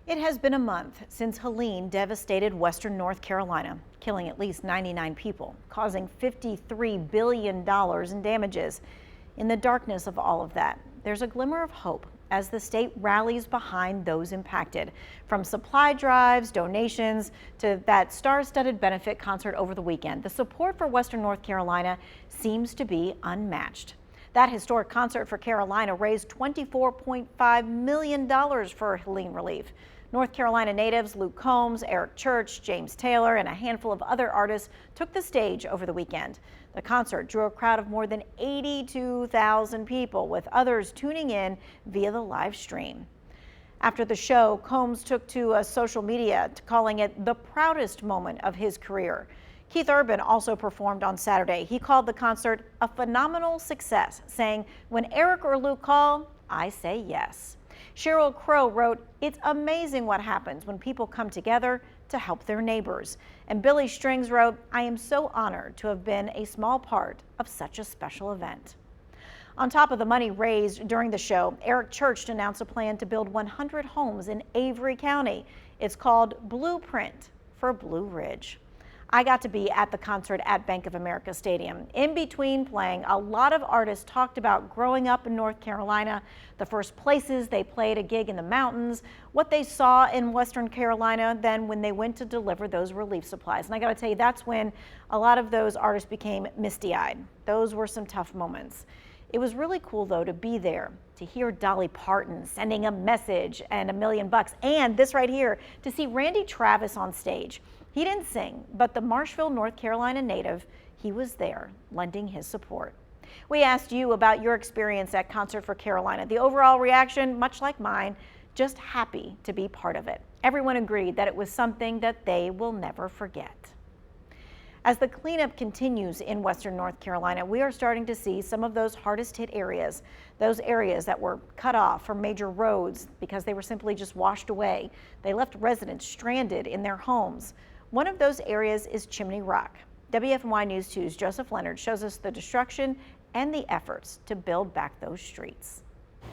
It has been a month since Helene devastated western North Carolina, killing at least 99 people, causing $53 billion in damages. In the darkness of all of that, there's a glimmer of hope as the state rallies behind those impacted. From supply drives, donations, to that star-studded benefit concert over the weekend, the support for western North Carolina seems to be unmatched. That historic concert for Carolina raised $24.5 million for Helene relief. North Carolina natives Luke Combs, Eric Church, James Taylor, and a handful of other artists took the stage over the weekend. The concert drew a crowd of more than 82,000 people, with others tuning in via the live stream. After the show, Combs took to social media, calling it the proudest moment of his career. Keith Urban also performed on Saturday. He called the concert a phenomenal success, saying, "When Eric or Luke call, I say yes." Cheryl Crow wrote, "It's amazing what happens when people come together to help their neighbors." And Billy Strings wrote, "I am so honored to have been a small part of such a special event." On top of the money raised during the show, Eric Church announced a plan to build 100 homes in Avery County. It's called Blueprint for Blue Ridge. I got to be at the concert at Bank of America Stadium. In between playing, a lot of artists talked about growing up in North Carolina, the first places they played a gig in the mountains, what they saw in Western Carolina, then when they went to deliver those relief supplies. And I got to tell you, that's when a lot of those artists became misty-eyed. Those were some tough moments. It was really cool, though, to be there, to hear Dolly Parton sending a message and $1 million, and this right here, to see Randy Travis on stage. He didn't sing, but the Marshville, North Carolina native, he was there lending his support. We asked you about your experience at Concert for Carolina. The overall reaction, much like mine, just happy to be part of it. Everyone agreed that it was something that they will never forget. As the cleanup continues in western North Carolina, we are starting to see some of those hardest hit areas, those areas that were cut off from major roads because they were simply just washed away. They left residents stranded in their homes. One of those areas is Chimney Rock. WFMY News 2's Joseph Leonard shows us the destruction and the efforts to build back those streets.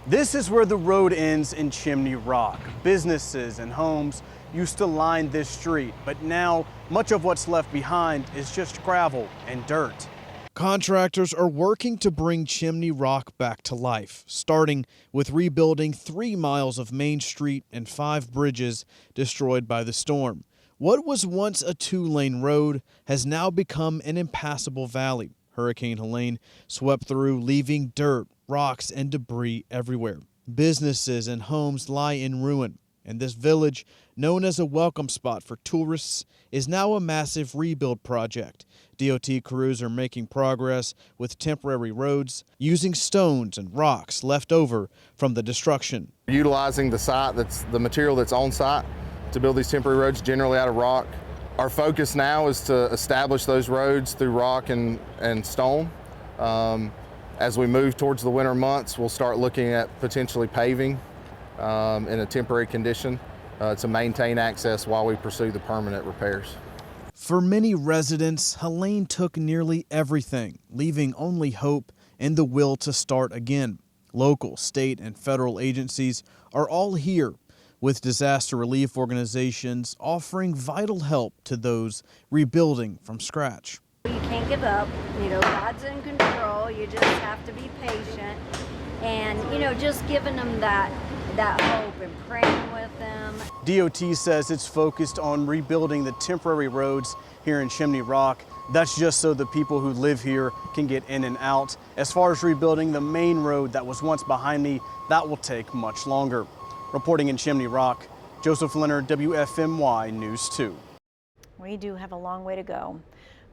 This is where the road ends in Chimney Rock. Businesses and homes used to line this street, but now much of what's left behind is just gravel and dirt. Contractors are working to bring Chimney Rock back to life, starting with rebuilding 3 miles of Main Street and 5 bridges destroyed by the storm. What was once a 2-lane road has now become an impassable valley. Hurricane Helene swept through, leaving dirt, rocks, and debris everywhere. Businesses and homes lie in ruin, and this village, known as a welcome spot for tourists, is now a massive rebuild project. DOT crews are making progress with temporary roads, using stones and rocks left over from the destruction. Utilizing the site, the material that's on site, to build these temporary roads, generally out of rock. Our focus now is to establish those roads through rock and stone. As we move towards the winter months, we'll start looking at potentially paving in a temporary condition to maintain access while we pursue the permanent repairs. For many residents, Helene took nearly everything, leaving only hope and the will to start again. Local, state, and federal agencies are all here, with disaster relief organizations offering vital help to those rebuilding from scratch. You can't give up. God's in control. You just have to be patient. And, just giving them that hope and praying with them. DOT says it's focused on rebuilding the temporary roads here in Chimney Rock. That's just so the people who live here can get in and out. As far as rebuilding the main road that was once behind me, that will take much longer. Reporting in Chimney Rock, Joseph Leonard, WFMY News 2. We do have a long way to go.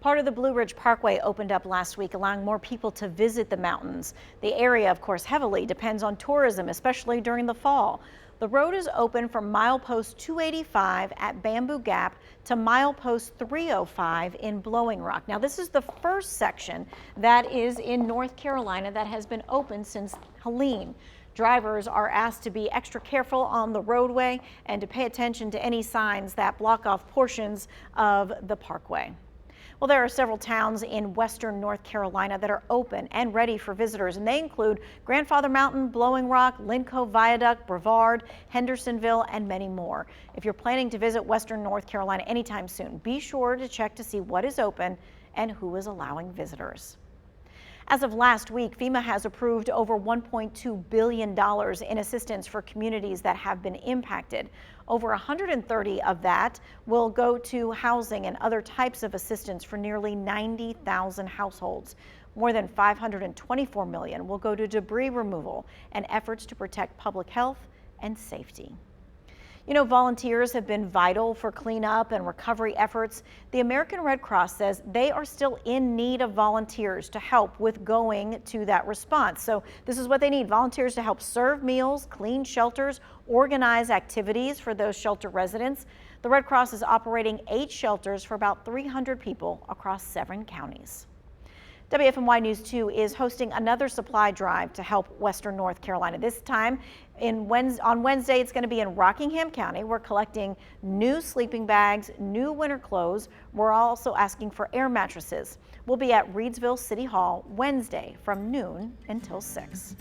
Part of the Blue Ridge Parkway opened up last week, allowing more people to visit the mountains. The area, of course, heavily depends on tourism, especially during the fall. The road is open from milepost 285 at Bamboo Gap to milepost 305 in Blowing Rock. Now, this is the first section that is in North Carolina that has been open since Helene. Drivers are asked to be extra careful on the roadway and to pay attention to any signs that block off portions of the parkway. Well, there are several towns in western North Carolina that are open and ready for visitors, and they include Grandfather Mountain, Blowing Rock, Linco Viaduct, Brevard, Hendersonville, and many more. If you're planning to visit western North Carolina anytime soon, be sure to check to see what is open and who is allowing visitors. As of last week, FEMA has approved over $1.2 billion in assistance for communities that have been impacted. Over 130 of that will go to housing and other types of assistance for nearly 90,000 households. More than $524 million will go to debris removal and efforts to protect public health and safety. You know, volunteers have been vital for cleanup and recovery efforts. The American Red Cross says they are still in need of volunteers to help with going to that response. So this is what they need: volunteers to help serve meals, clean shelters, organize activities for those shelter residents. The Red Cross is operating 8 shelters for about 300 people across 7 counties. WFMY News 2 is hosting another supply drive to help western North Carolina. This time on Wednesday, it's going to be in Rockingham County. We're collecting new sleeping bags, new winter clothes. We're also asking for air mattresses. We'll be at Reidsville City Hall Wednesday from noon until 6.